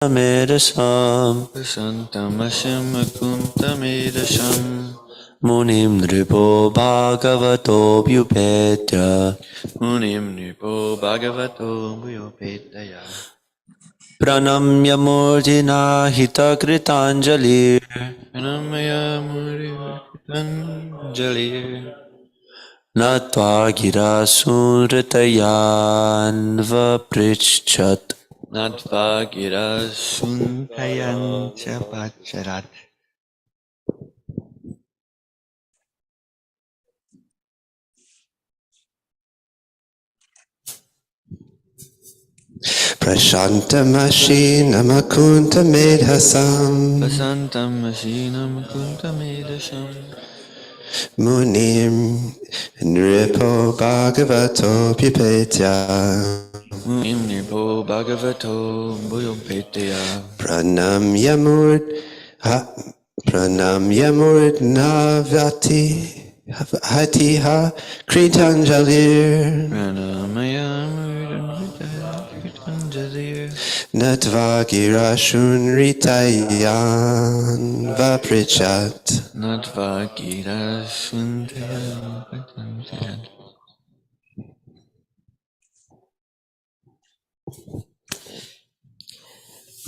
Medasham Prasantamashim akuntamedasham Munim Nripo Bhagavato Vyupetya Munim nipo bhagavato bhuyopetaya Pranamya Murjina Hita Kritanjali Pranamaya murivakitanjali Natva Gira Sunritayan Vaprichat Natva gira sunkayan chapacharat. Prashantamashi namakunta medhasam Vasantam asinam kuntamedasham Munim nripo bhagavato pipetya Munim nipo bhagavato bhuyopetaya Pranamyamurd navati hatiha kritanjalir Pranamaya murivakitanjali Natvagira shunritayan vaprichat Natva gira sunkayan patanjalat.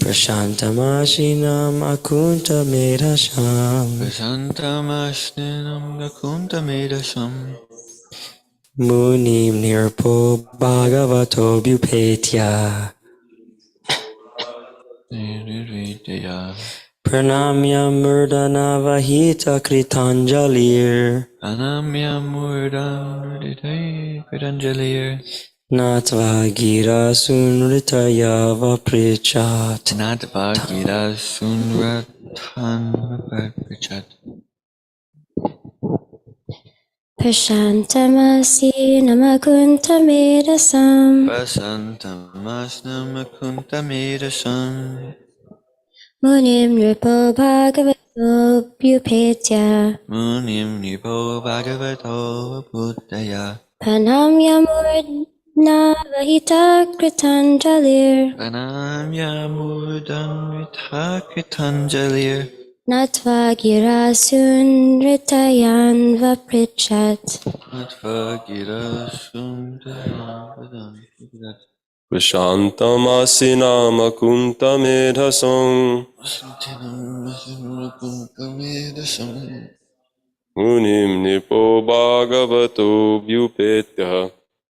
Prashantamashinam akunta medasham Prasantamasninam gakuntamedasham Munim nirpo bhagavato bhupetya Nirvidya Pranamya murdanavahita kritanjalir Anamya murdam nridhai kritanjalir Natva gira sunritaya vaprichat Natva gira sunratan vaprichat Prashantamasi namakuntamedasam Prasantamasnam akuntamedasham Munim nripo bhagavato bhupetya Munim nipo bhagavato buddhaya Pranamya murdnavahita kritanjalir Pranamya murdam kritanjalir Natva gira sunritayan vaprichat Natva gira sundaram. Prashantamasina makunta medhasam Munim nipo bhagavato vyupetya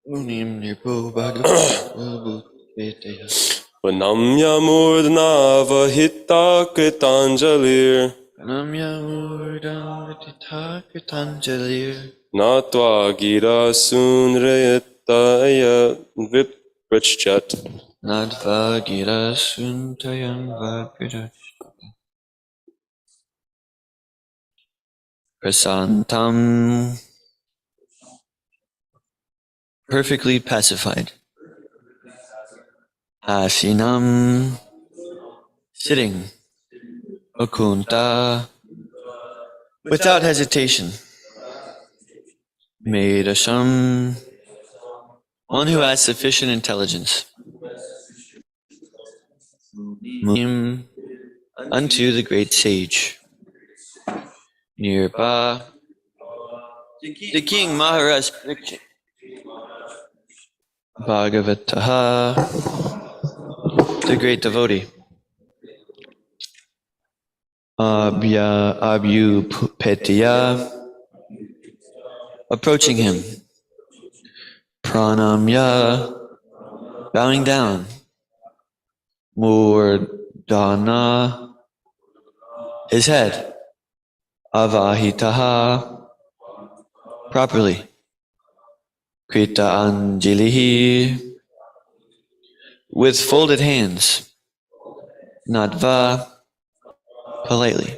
Munim nipo bhagavato bhutvetaya Vanamya murdna vahita kritanjalir Pranamya murdam vitita kritanjalir Natva gira sunrayataya viprachat Natva gira suntayam vaprichat Prasantam, perfectly pacified. Asinam, sitting. Akunta, without hesitation. Medasham, one who has sufficient intelligence. Munim, unto the great sage. Nirpa, the king Maharaj prediction. Bhagavataha, the great devotee. Abhyupetiya, approaching him. Pranamya, bowing down. Murdana, his head. Avahitaha, properly. Krita Anjalihi, with folded hands. Natva, politely.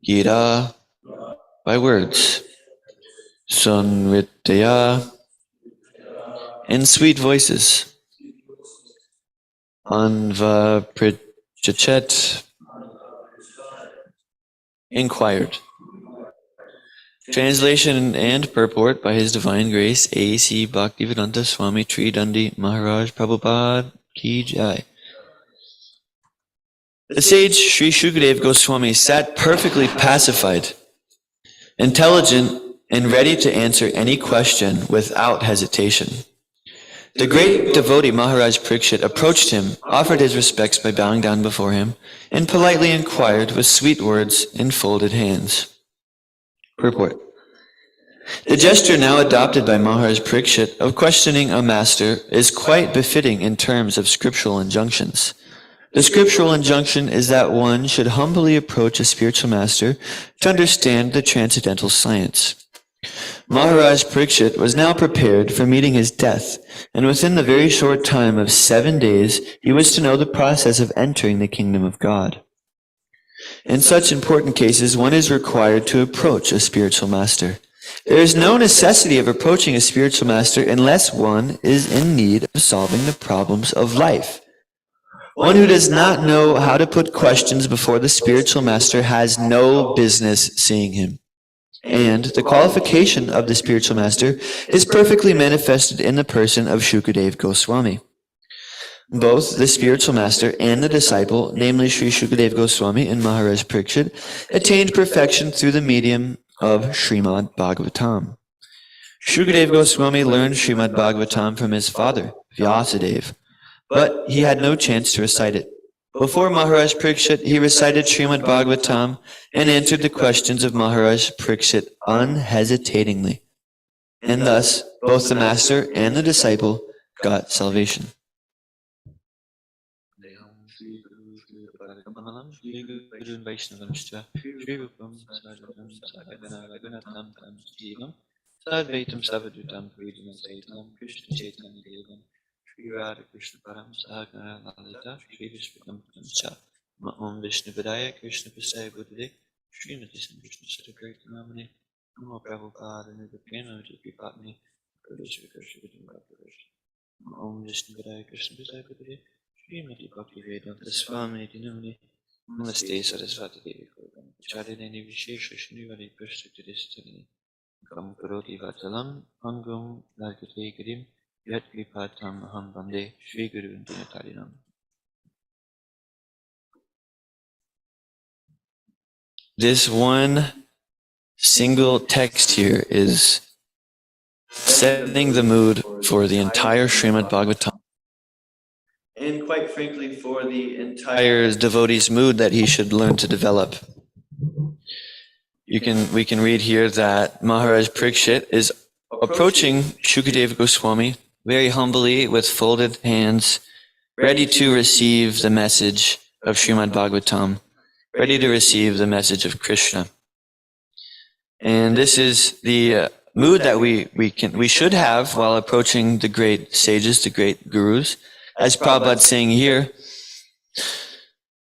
Gira, by words. Sunritya, in sweet voices. Anvaprichat, inquired. Translation and purport by His Divine Grace A.C. Bhaktivedanta Swami Tridandi Maharaj Prabhupada Ki Jai. The sage Sri Shukadeva Goswami sat perfectly pacified, intelligent, and ready to answer any question without hesitation. The great devotee Maharaj Parikshit approached him, offered his respects by bowing down before him, and politely inquired with sweet words and folded hands. Purport. The gesture now adopted by Maharaj Parikshit of questioning a master is quite befitting in terms of scriptural injunctions. The scriptural injunction is that one should humbly approach a spiritual master to understand the transcendental science. Maharaj Parikshit was now prepared for meeting his death, and within the very short time of 7 days, he was to know the process of entering the kingdom of God. In such important cases, one is required to approach a spiritual master. There is no necessity of approaching a spiritual master unless one is in need of solving the problems of life. One who does not know how to put questions before the spiritual master has no business seeing him. And the qualification of the spiritual master is perfectly manifested in the person of Shukadeva Goswami. Both the spiritual master and the disciple, namely Sri Shukadeva Goswami and Maharaj Parikshit, attained perfection through the medium of Srimad Bhagavatam. Shukadeva Goswami learned Srimad Bhagavatam from his father, Vyasadeva, but he had no chance to recite it. Before Maharaj Parikshit, he recited Srimad Bhagavatam and answered the questions of Maharaj Parikshit unhesitatingly. And thus, both the master and the disciple got salvation. Shri Radha Krishna Param Sahagana Lalita Shri Vishwatam Cha Om Vishnu Vidaya Krishna Pasaya Buddhide Shri Mati Krishna Satakirti Namani Namo Prabhupada Nidapena Jipi Patni Pradeshva Krishna Vidya Om Vishnu Vidaya Krishna Pasaya Buddhide Shri Mati Bhakti Vedanta Swami Dinamani Namaste Sarasvati Devi Kurvam Charinani Vishesha Shnivali Krishna Tidistani Kam Karoti Vatalam Angum Nargate Girim Yat Vipatam Aham Bande Shri Guru Dinatarinam. This one single text here is setting the mood for the entire Srimad Bhagavatam. And quite frankly, for the entire devotee's mood that he should learn to develop. We can read here that Maharaj Parikshit is approaching Shukadeva Goswami very humbly with folded hands, ready to receive the message of Srimad Bhagavatam, ready to receive the message of Krishna. And this is the mood that we should have while approaching the great sages, the great gurus. As Prabhupada saying here,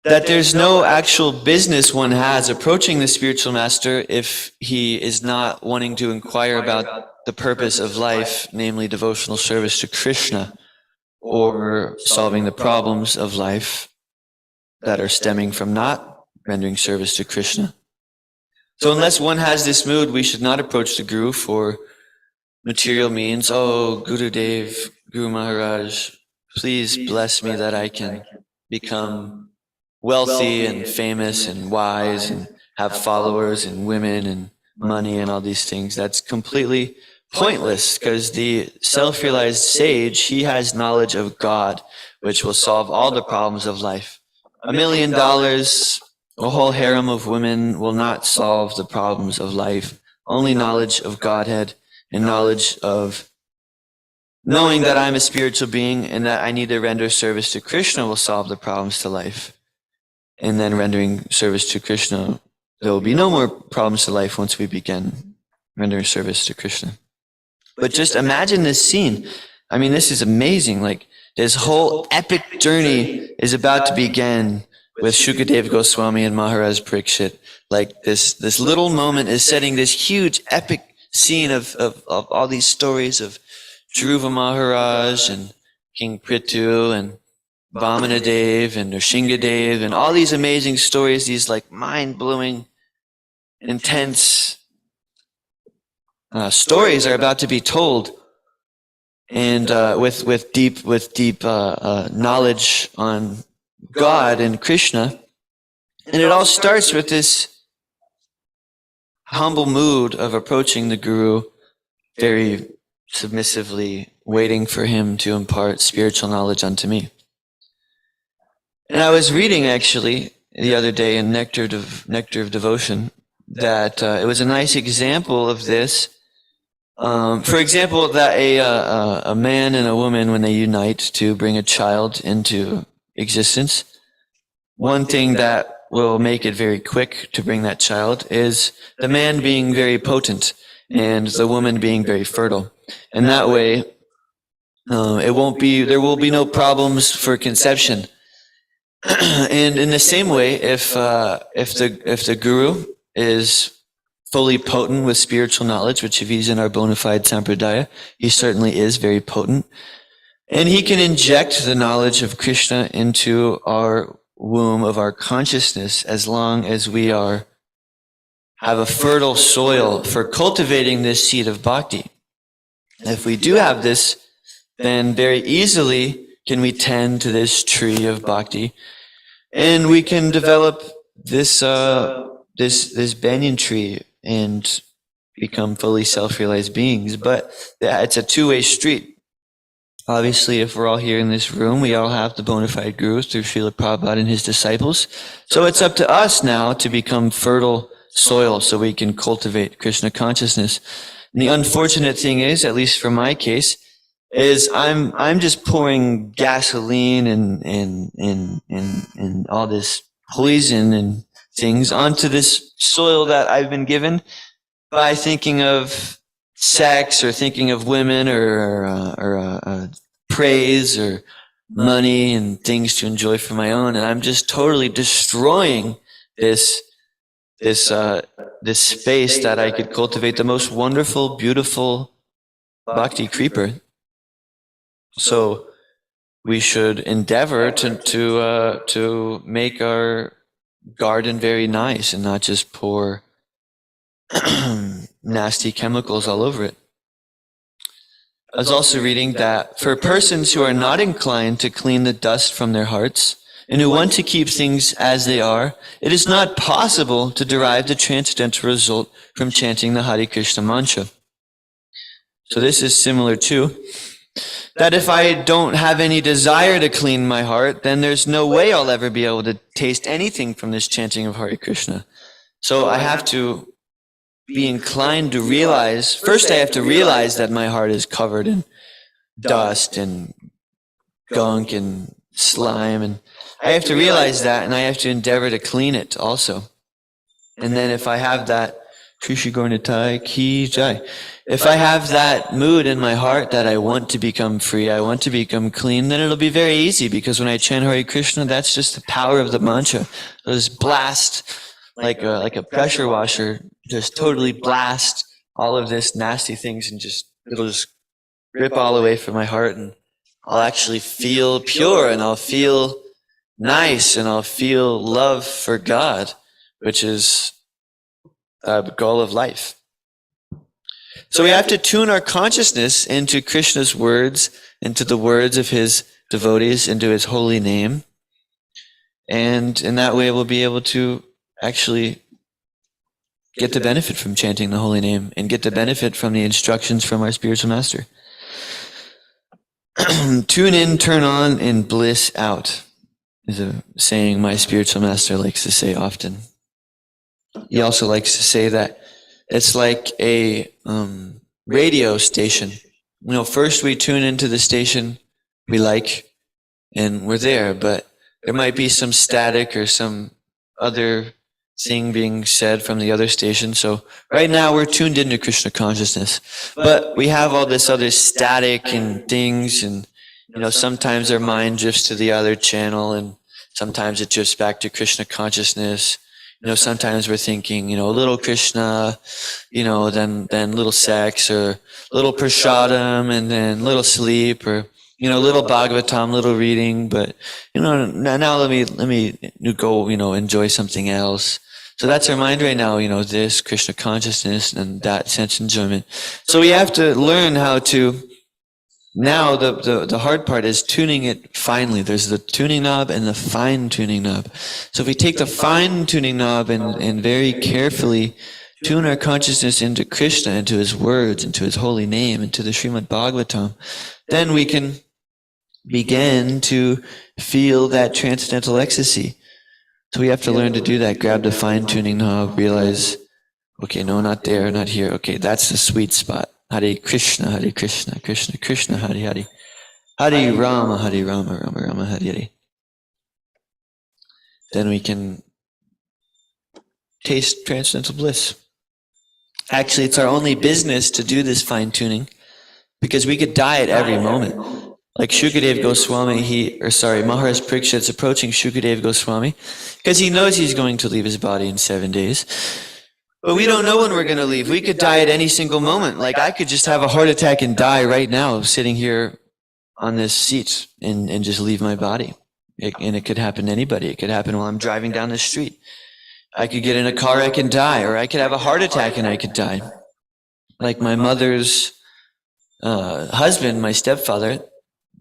that there's no actual business one has approaching the spiritual master if he is not wanting to inquire about the purpose of life, namely devotional service to Krishna, or solving the problems of life that are stemming from not rendering service to Krishna. So unless one has this mood, we should not approach the Guru for material means. Oh, Gurudev, Guru Maharaj, please bless me that I can become wealthy and famous and wise and have followers and women and money and all these things. That's completely pointless, because the self-realized sage, he has knowledge of God, which will solve all the problems of life. $1 million, a whole harem of women will not solve the problems of life. Only knowledge of Godhead and knowledge of knowing that I'm a spiritual being and that I need to render service to Krishna will solve the problems to life. And then rendering service to Krishna, there will be no more problems to life once we begin rendering service to Krishna. But just imagine this scene. I mean, this is amazing. Like, this whole epic journey is about to begin with Shukadeva Goswami and Maharaj Parikshit. Like, this little moment is setting this huge epic scene of all these stories of Dhruva Maharaj and King Prithu and Vamanadev and Nrsingadev and all these amazing stories, these like mind-blowing, intense stories are about to be told, and with deep knowledge on God and Krishna, And it all starts with this humble mood of approaching the Guru very submissively, waiting for him to impart spiritual knowledge unto me. And I was reading actually the other day in Nectar of Devotion that it was a nice example of this. For example, that a man and a woman, when they unite to bring a child into existence, one thing that will make it very quick to bring that child is the man being very potent and the woman being very fertile. And that way, there will be no problems for conception. And in the same way, if the guru is fully potent with spiritual knowledge, which if he's in our bona fide sampradaya, he certainly is very potent, and he can inject the knowledge of Krishna into our womb of our consciousness as long as we have a fertile soil for cultivating this seed of bhakti. If we do have this, then very easily can we tend to this tree of bhakti, and we can develop this banyan tree and become fully self-realized beings. But it's a two-way street. Obviously, if we're all here in this room, we all have the bona fide gurus through Srila Prabhupada and his disciples. So it's up to us now to become fertile soil so we can cultivate Krishna consciousness. And the unfortunate thing is, at least for my case, is I'm just pouring gasoline and all this poison and things onto this soil that I've been given by thinking of sex or thinking of women or praise or money and things to enjoy for my own, and I'm just totally destroying this space that I could cultivate the most wonderful, beautiful bhakti creeper. So we should endeavor to make our garden very nice and not just pour nasty chemicals all over it. I was also reading that for persons who are not inclined to clean the dust from their hearts and who want to keep things as they are, it is not possible to derive the transcendental result from chanting the Hare Krishna mantra. So this is similar too. That if I don't have any desire to clean my heart, then there's no way I'll ever be able to taste anything from this chanting of Hare Krishna. So I have to be inclined to realize, first I have to realize that my heart is covered in dust and gunk and slime, and I have to realize that, and I have to endeavor to clean it also. And then if I have that, Krishi Gornitai Ki Jai, if I have that mood in my heart that I want to become free, I want to become clean, then it'll be very easy, because when I chant Hare Krishna, that's just the power of the mantra. It'll just blast like a pressure washer, just totally blast all of this nasty things, and it'll just rip all away from my heart, and I'll actually feel pure, and I'll feel nice, and I'll feel love for God, which is the goal of life. So we have to tune our consciousness into Krishna's words, into the words of his devotees, into his holy name. And in that way, we'll be able to actually get the benefit from chanting the holy name and get the benefit from the instructions from our spiritual master. Tune in, turn on, and bliss out is a saying my spiritual master likes to say often. He also likes to say that it's like a radio station. First we tune into the station we like, and we're there, but there might be some static or some other thing being said from the other station. So right now we're tuned into Krishna consciousness, but we have all this other static and things, and sometimes our mind drifts to the other channel, and sometimes it drifts back to Krishna consciousness. Sometimes we're thinking, a little Krishna, then little sex, or little prasadam, and then little sleep, or little Bhagavatam, little reading. But now let me go, enjoy something else. So that's our mind right now. This Krishna consciousness and that sense enjoyment. So we have to learn how to Now the hard part is tuning it finely. There's the tuning knob and the fine tuning knob. So if we take the fine tuning knob and very carefully tune our consciousness into Krishna, into his words, into his holy name, into the Srimad Bhagavatam, then we can begin to feel that transcendental ecstasy. So we have to learn to do that. Grab the fine tuning knob, realize, okay, no, not there, not here. Okay, that's the sweet spot. Hare Krishna, Krishna Krishna, Hare Hare. Hare Rama, Rama Rama, Hare Hare. Then we can taste transcendental bliss. Actually, it's our only business to do this fine tuning, because we could die at every moment. Like Shukadev Goswami, Maharaj Parikshit's approaching Shukadev Goswami because he knows he's going to leave his body in 7 days. But we don't know when we're going to leave. We could die at any single moment. Like I could just have a heart attack and die right now sitting here on this seat and just leave my body. And it could happen to anybody. It could happen while I'm driving down the street. I could get in a car wreck and die, or I could have a heart attack and I could die. Like my mother's husband, my stepfather,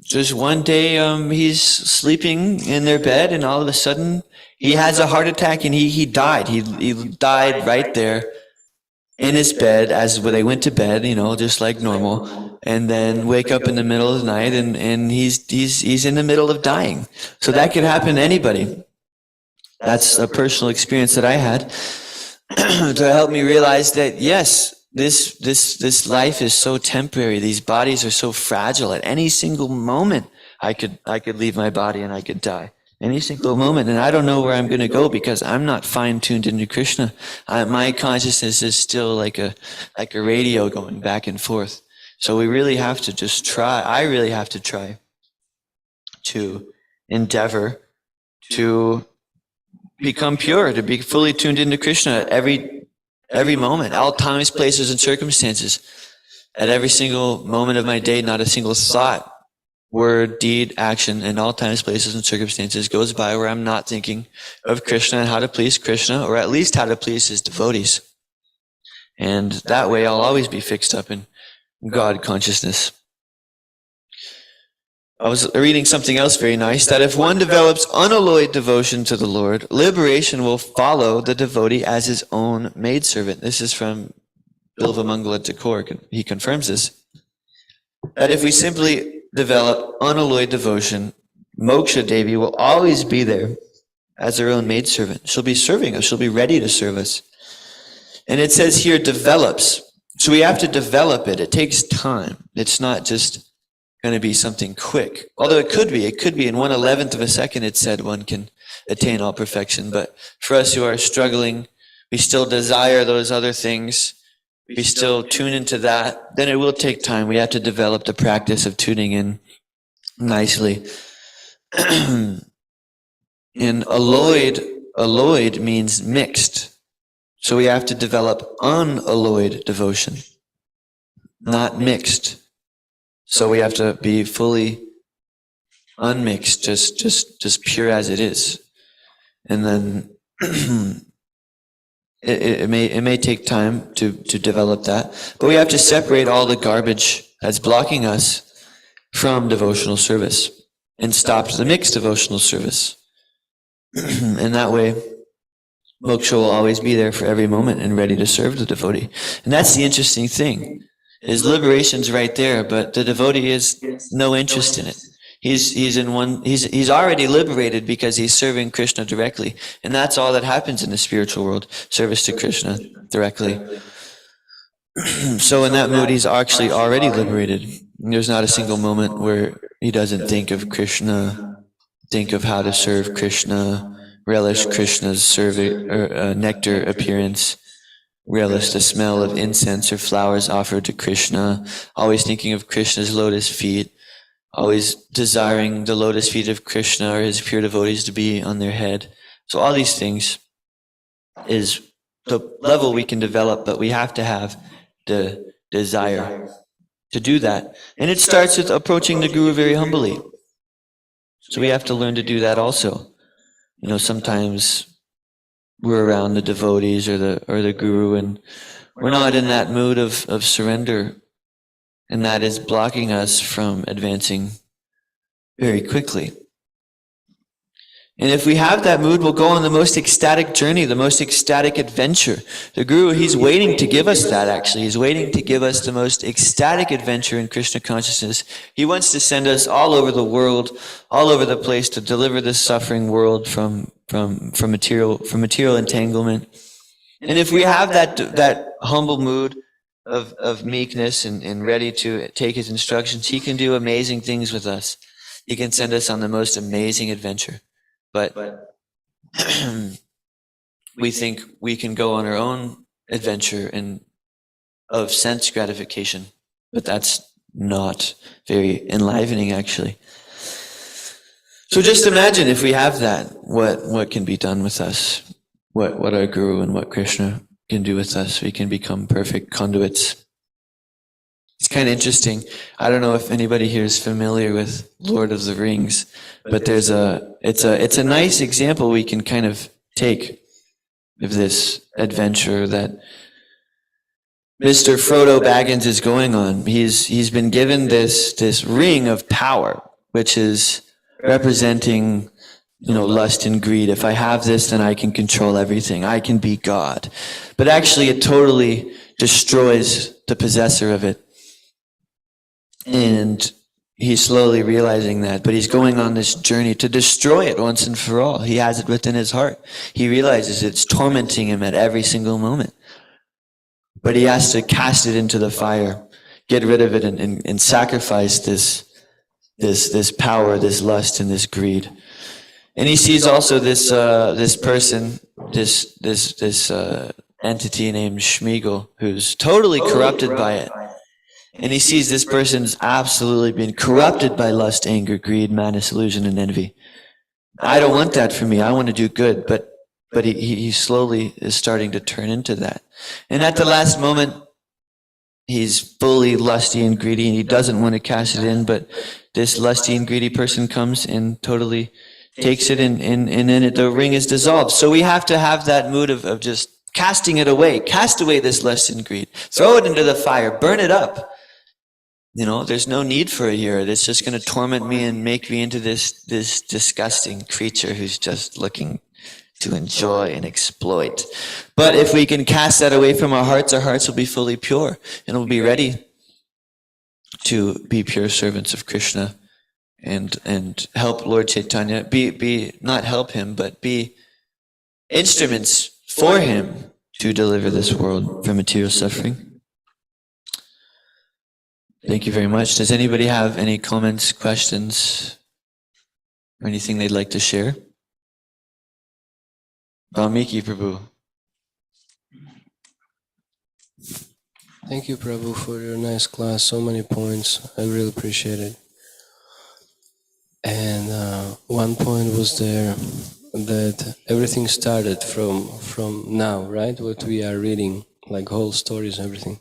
just one day he's sleeping in their bed and all of a sudden he has a heart attack and he died. He died right there in his bed as they went to bed, just like normal, and then wake up in the middle of the night and he's in the middle of dying. So that could happen to anybody. That's a personal experience that I had to help me realize that yes, this life is so temporary. These bodies are so fragile. At any single moment, I could leave my body and I could die. Any single moment, and I don't know where I'm going to go because I'm not fine-tuned into Krishna. My consciousness is still like a radio going back and forth. So we really have to just try. I really have to try to endeavor to become pure, to be fully tuned into Krishna at every moment, all times, places, and circumstances. At every single moment of my day, not a single thought, word, deed, action, in all times, places, and circumstances goes by where I'm not thinking of Krishna and how to please Krishna, or at least how to please his devotees. And that way I'll always be fixed up in God consciousness. I was reading something else very nice, that if one develops unalloyed devotion to the Lord, liberation will follow the devotee as his own maidservant. This is from Bilvamangala Thakur. He confirms this. That if we simply develop unalloyed devotion, Moksha Devi will always be there as her own maidservant. She'll be serving us. She'll be ready to serve us. And it says here, develops. So we have to develop it. It takes time. It's not just going to be something quick. Although it could be in 1/11 of a second it said one can attain all perfection. But for us who are struggling, we still desire those other things, we still tune into that, then it will take time. We have to develop the practice of tuning in nicely. And alloyed means mixed. So we have to develop unalloyed devotion, not mixed. So we have to be fully unmixed, just pure as it is. And then it may take time to develop that, but we have to separate all the garbage that's blocking us from devotional service and stop the mixed devotional service. And that way, moksha will always be there for every moment and ready to serve the devotee. And that's the interesting thing. His liberation's right there, but the devotee has no interest in it. He's already liberated because he's serving Krishna directly. And that's all that happens in the spiritual world, service to Krishna directly. So in that mood, he's actually already liberated. There's not a single moment where he doesn't think of Krishna, think of how to serve Krishna, relish Krishna's nectar appearance, relish the smell of incense or flowers offered to Krishna, always thinking of Krishna's lotus feet, always desiring the lotus feet of Krishna or his pure devotees to be on their head. So all these things is the level we can develop, but we have to have the desire to do that. And it starts with approaching the Guru very humbly. So we have to learn to do that also. Sometimes we're around the devotees or the Guru, and we're not in that mood of surrender. and that is blocking us from advancing very quickly. And if we have that mood, we'll go on the most ecstatic journey, the most ecstatic adventure. The Guru, he's waiting to give us that, actually. He's waiting to give us the most ecstatic adventure in Krishna consciousness. He wants to send us all over the world, all over the place, to deliver this suffering world from material entanglement. And if we have that humble mood of meekness and ready to take his instructions, he can do amazing things with us. He can send us on the most amazing adventure. But we think we can go on our own adventure of sense gratification, but that's not very enlivening, actually. So just imagine if we have that, what can be done with us, what our Guru and what Krishna can do with us. We can become perfect conduits. It's kind of interesting. I don't know if anybody here is familiar with Lord of the Rings, but it's a nice example we can kind of take of this adventure that Mr. Frodo Baggins is going on. He's been given this ring of power, which is representing, lust and greed. If I have this, then I can control everything. I can be God. But actually, it totally destroys the possessor of it. And he's slowly realizing that, but he's going on this journey to destroy it once and for all. He has it within his heart. He realizes it's tormenting him at every single moment. But he has to cast it into the fire, get rid of it, and sacrifice this power, this lust, and this greed. And he sees also this person, this entity named Shmeagol, who's totally corrupted by it. And he sees this person's absolutely been corrupted by lust, anger, greed, madness, illusion, and envy. I don't want that for me. I want to do good. But he slowly is starting to turn into that. And at the last moment, he's fully lusty and greedy, and he doesn't want to cast it in, but this lusty and greedy person comes and totally takes it, and then the ring is dissolved. So we have to have that mood of just casting it away. Cast away this lust and greed. Throw it into the fire. Burn it up. There's no need for it here. It's just going to torment me and make me into this disgusting creature who's just looking to enjoy and exploit. But if we can cast that away from our hearts will be fully pure, and we'll be ready to be pure servants of Krishna and help Lord Chaitanya. Be not help him, but be instruments for him to deliver this world from material suffering. Thank you very much. Does anybody have any comments, questions, or anything they'd like to share? Valmiki Prabhu. Thank you, Prabhu, for your nice class. So many points. I really appreciate it. And one point was there that everything started from now, right? What we are reading, like whole stories and everything.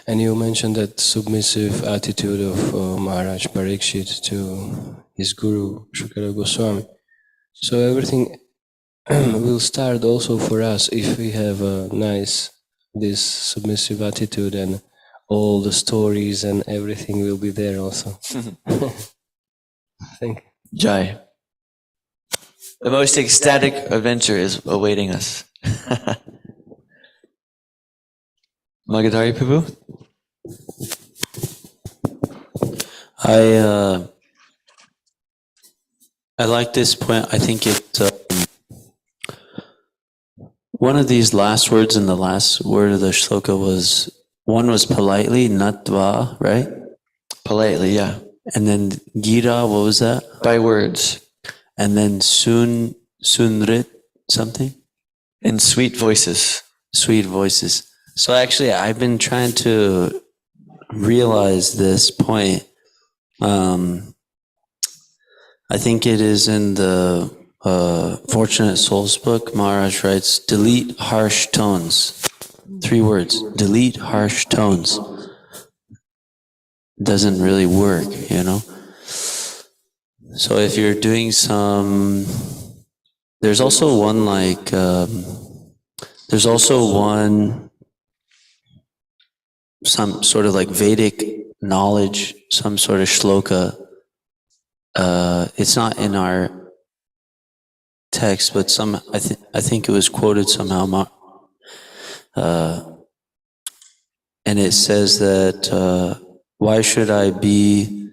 And you mentioned that submissive attitude of Maharaj Parikshit to his guru, Shukara Goswami. So everything will start also for us if we have this submissive attitude, and all the stories and everything will be there also. Thank you. Jai. The most ecstatic adventure is awaiting us. Magadhari Prabhu? I like this point. I think it's one of these last words in the last word of the shloka one was politely, natva, right? Politely, yeah. And then gira, what was that? By words. And then sunrit, something? In sweet voices. Sweet voices. So actually, I've been trying to realize this point. I think it is in the Fortunate Souls book. Maharaj writes, delete harsh tones. 3 words. Delete harsh tones. Doesn't really work, So if you're doing there's also one some sort of like Vedic knowledge, some sort of shloka. It's not in our text, but I think it was quoted somehow. And it says that why should I be?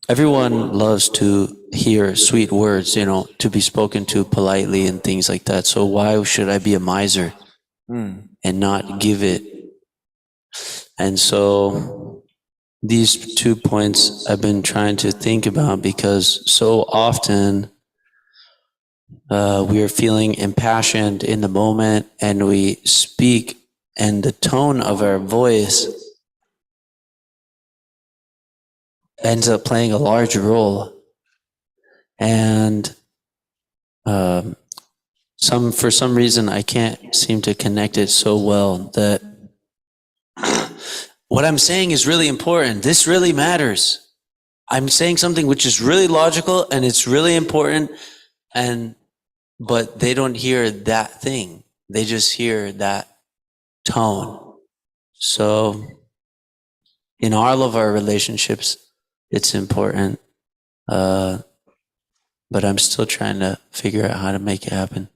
Everyone loves to hear sweet words, to be spoken to politely and things like that. So why should I be a miser and not give it? And so these 2 points I've been trying to think about, because so often we are feeling impassioned in the moment and we speak, and the tone of our voice ends up playing a large role. And for some reason I can't seem to connect it so well that what I'm saying is really important. This really matters. I'm saying something which is really logical and it's really important, but they don't hear that thing. They just hear that tone. So in all of our relationships, it's important. But I'm still trying to figure out how to make it happen.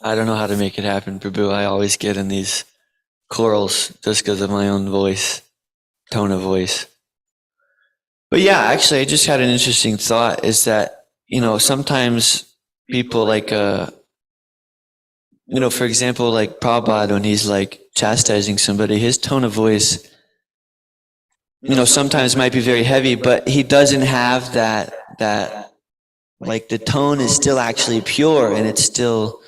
I don't know how to make it happen, Prabhu. I always get in these quarrels just because of my own voice, tone of voice. But yeah, actually, I just had an interesting thought, is that, sometimes people for example, like Prabhupada, when he's like chastising somebody, his tone of voice, sometimes might be very heavy, but he doesn't have that, like the tone is still actually pure and it's still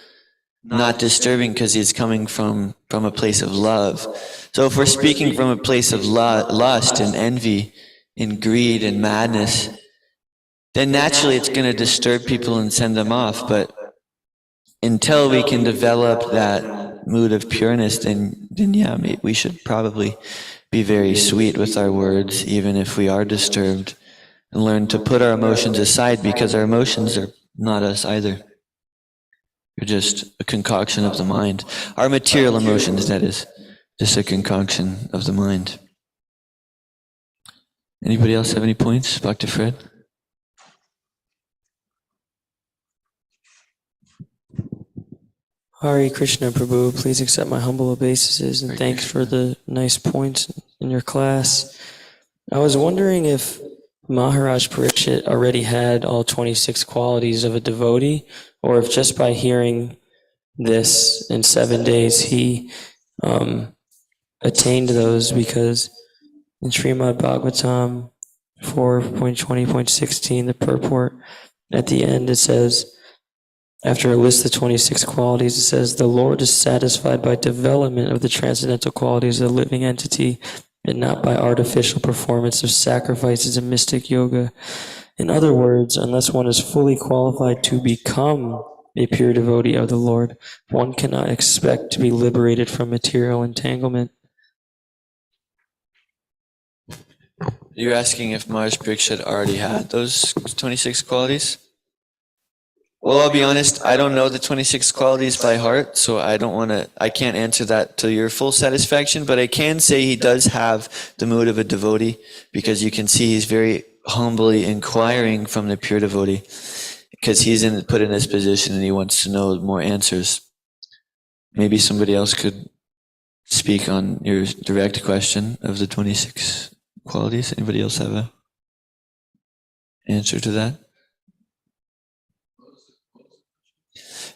not disturbing because he's coming from a place of love. So if we're speaking from a place of lust and envy and greed and madness, then naturally it's going to disturb people and send them off. But until we can develop that mood of pureness, then yeah, we should probably be very sweet with our words, even if we are disturbed, and learn to put our emotions aside, because our emotions are not us either. They're just a concoction of the mind. Our material emotions, that is, just a concoction of the mind. Anybody else have any points? Dr. Fred? Hare Krishna, Prabhu. Please accept my humble obeisances and thanks for the nice points in your class. I was wondering if Maharaj Parikshit already had all 26 qualities of a devotee, or if just by hearing this in 7 days he attained those, because in Srimad Bhagavatam 4.20.16, the purport, at the end it says, after a list of 26 qualities, it says, the Lord is satisfied by development of the transcendental qualities of the living entity and not by artificial performance of sacrifices and mystic yoga. In other words, unless one is fully qualified to become a pure devotee of the Lord, one cannot expect to be liberated from material entanglement. You're asking if Maharaj Parikshit already had those 26 qualities? Well, I'll be honest, I don't know the 26 qualities by heart, so I can't answer that to your full satisfaction, but I can say he does have the mood of a devotee, because you can see he's very humbly inquiring from the pure devotee, because he's put in this position and he wants to know more answers. Maybe somebody else could speak on your direct question of the 26 qualities. Anybody else have an answer to that?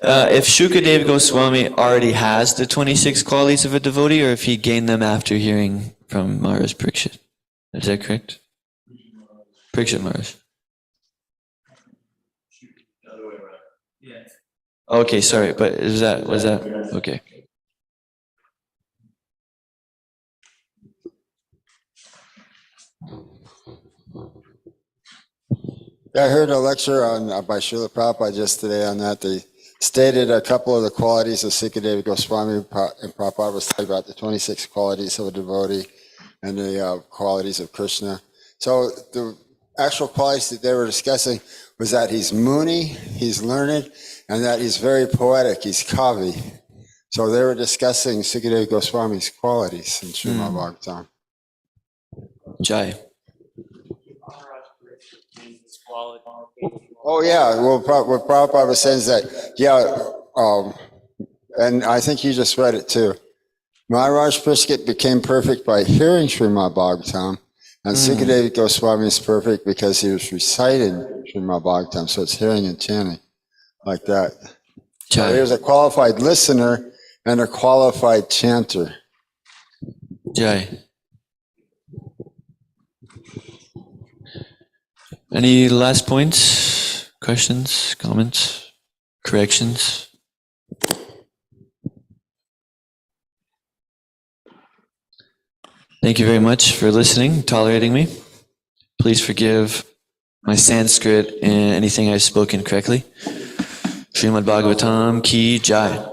If Shukadeva Goswami already has the 26 qualities of a devotee, or if he gained them after hearing from Maharaj Parikshit. Is that correct? Parikshit Maharaj. Okay, sorry, but was that, okay. Yeah, I heard a lecture by Srila Prabhupada just today on that. They stated a couple of the qualities of Sukadeva Goswami, and Prabhupada was talking about the 26 qualities of a devotee and the qualities of Krishna. So the actual qualities that they were discussing was that he's Muni, he's learned, and that he's very poetic, he's Kavi. So they were discussing Sukadeva Goswami's qualities in Srimad Bhagavatam. Jai. Oh yeah, well, what Prabhupada was saying is that, and I think you just read it too. Maharaj Prishket became perfect by hearing Srimad Bhagavatam, and Sukadeva Goswami is perfect because he was reciting Srimad Bhagavatam, so it's hearing and chanting like that. So he was a qualified listener and a qualified chanter. Jai. Any last points, questions, comments, corrections? Thank you very much for listening, tolerating me. Please forgive my Sanskrit and anything I've spoken correctly. Srimad Bhagavatam ki jai.